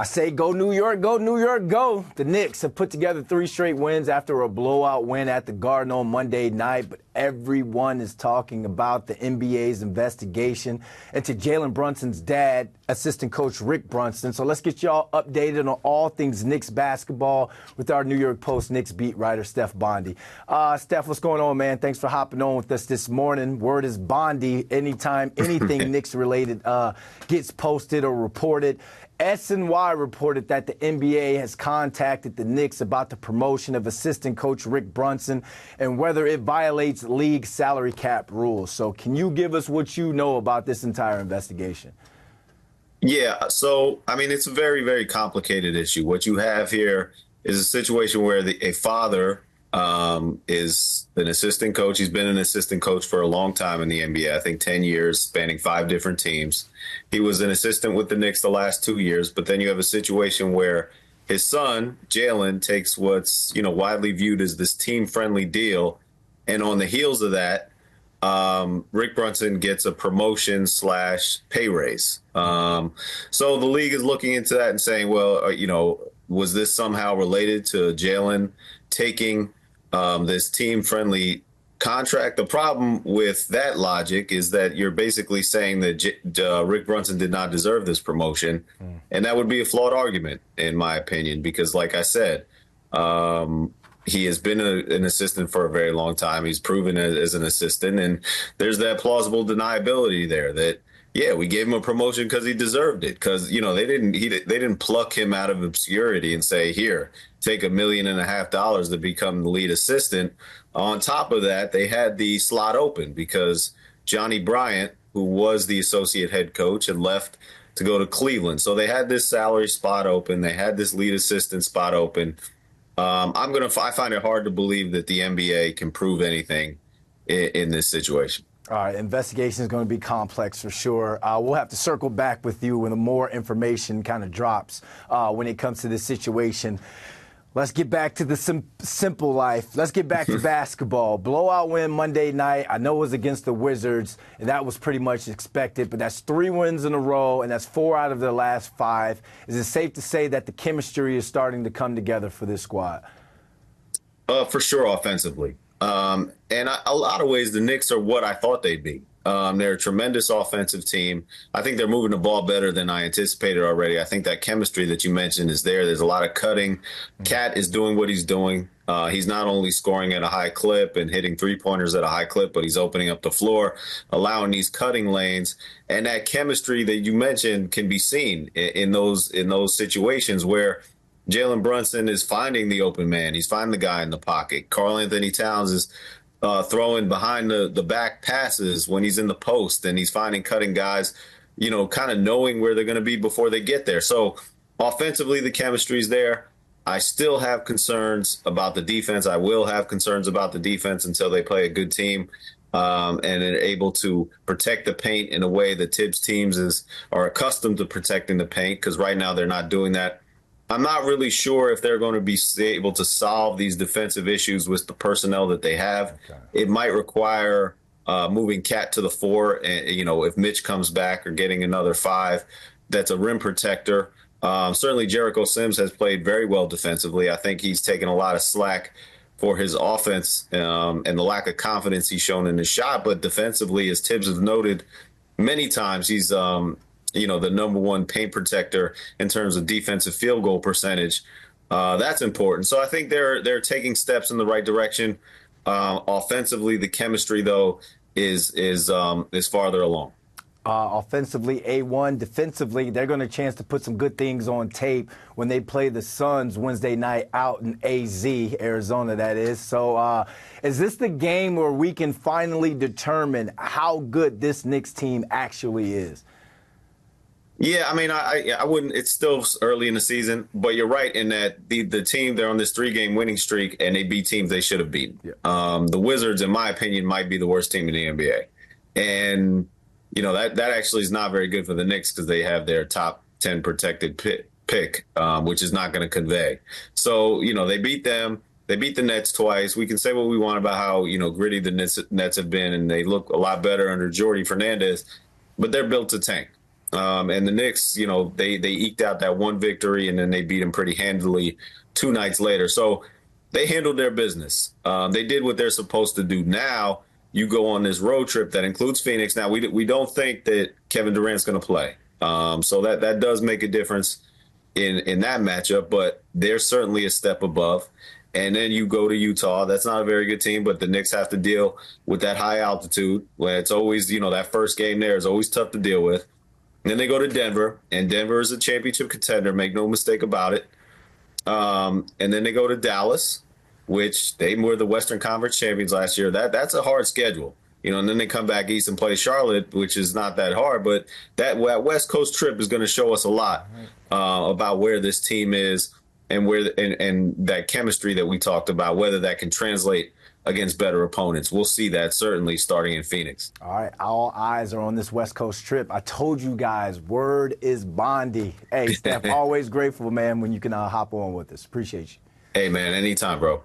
I say go New York, go New York, go. The Knicks have put together 3 straight wins after a blowout win at the Garden on Monday night, but everyone is talking about the NBA's investigation into Jalen Brunson's dad, assistant coach Rick Brunson. So let's get y'all updated on all things Knicks basketball with our New York Post Knicks beat writer, Steph Bondi. Steph, what's going on, man? Thanks for hopping on with us this morning. Word is Bondi. Anytime anything Knicks related gets posted or reported. SNY reported that the NBA has contacted the Knicks about the promotion of assistant coach Rick Brunson and whether it violates league salary cap rules. So can you give us what you know about this entire investigation? Yeah, so, I mean, it's a very, very complicated issue. What you have here is a situation where a father is an assistant coach. He's been an assistant coach for a long time in the NBA, I think 10 years, spanning 5 different teams. He was an assistant with the Knicks the last 2 years, but then you have a situation where his son, Jalen, takes what's, widely viewed as this team-friendly deal. And on the heels of that, Rick Brunson gets a promotion/pay raise. So the league is looking into that and saying, well, was this somehow related to Jalen taking this team-friendly contract? The problem with that logic is that you're basically saying that Rick Brunson did not deserve this promotion, and that would be a flawed argument, in my opinion, because, like I said, he has been an assistant for a very long time. He's proven as an assistant, and there's that plausible deniability there that, yeah, we gave him a promotion because he deserved it. Because they didn't pluck him out of obscurity and say, here, take $1.5 million to become the lead assistant. On top of that, they had the slot open because Johnny Bryant, who was the associate head coach, had left to go to Cleveland. So they had this salary spot open. They had this lead assistant spot open. I find it hard to believe that the NBA can prove anything in this situation. All right, investigation is going to be complex for sure. We'll have to circle back with you when more information kind of drops when it comes to this situation. Let's get back to the simple life. Let's get back to basketball. Blowout win Monday night. I know it was against the Wizards, and that was pretty much expected, but that's 3 wins in a row, and that's 4 out of the last 5. Is it safe to say that the chemistry is starting to come together for this squad? For sure, offensively. And a lot of ways, the Knicks are what I thought they'd be. They're a tremendous offensive team. I think they're moving the ball better than I anticipated already. I think that chemistry that you mentioned is there. There's a lot of cutting. Cat is doing what he's doing. He's not only scoring at a high clip and hitting 3-pointers at a high clip, but he's opening up the floor, allowing these cutting lanes. And that chemistry that you mentioned can be seen in those situations where Jalen Brunson is finding the open man. He's finding the guy in the pocket. Karl-Anthony Towns is throwing behind the back passes when he's in the post, and he's finding cutting guys, kind of knowing where they're going to be before they get there. So offensively, the chemistry's there. I still have concerns about the defense. I will have concerns about the defense until they play a good team and are able to protect the paint in a way that Tibbs teams are accustomed to protecting the paint, because right now they're not doing that. I'm not really sure if they're going to be able to solve these defensive issues with the personnel that they have. Okay. It might require moving Cat to the 4. And, if Mitch comes back or getting another 5, that's a rim protector. Certainly Jericho Sims has played very well defensively. I think he's taken a lot of slack for his offense and the lack of confidence he's shown in his shot. But defensively, as Tibbs has noted many times, he's the number 1 paint protector in terms of defensive field goal percentage. That's important. So I think they're taking steps in the right direction. Offensively, the chemistry, though, is farther along. Offensively, A1. Defensively, they're going to chance to put some good things on tape when they play the Suns Wednesday night out in AZ, Arizona, that is. So is this the game where we can finally determine how good this Knicks team actually is? Yeah, I mean, I wouldn't. It's still early in the season, but you're right in that the team, they're on this 3-game winning streak, and they beat teams they should have beaten. Yeah. The Wizards, in my opinion, might be the worst team in the NBA, and that actually is not very good for the Knicks because they have their top 10 protected pick, which is not going to convey. So they beat them. They beat the Nets twice. We can say what we want about how gritty the Nets have been, and they look a lot better under Jordy Fernandez, but they're built to tank. And the Knicks, they eked out that one victory, and then they beat them pretty handily 2 nights later. So they handled their business. They did what they're supposed to do. Now you go on this road trip that includes Phoenix. Now we don't think that Kevin Durant's going to play, so that does make a difference in that matchup. But they're certainly a step above. And then you go to Utah. That's not a very good team, but the Knicks have to deal with that high altitude where it's always, that first game there is always tough to deal with. And then they go to Denver, and Denver is a championship contender, make no mistake about it. And then they go to Dallas, which they were the Western Conference champions last year. That's a hard schedule, and then they come back east and play Charlotte, which is not that hard. But that West Coast trip is going to show us a lot about where this team is and and that chemistry that we talked about, whether that can translate against better opponents. We'll see that certainly starting in Phoenix. All right, all eyes are on this West Coast trip. I told you guys, word is Bondi. Hey, Steph, always grateful, man, when you can hop on with us. Appreciate you. Hey, man, anytime, bro.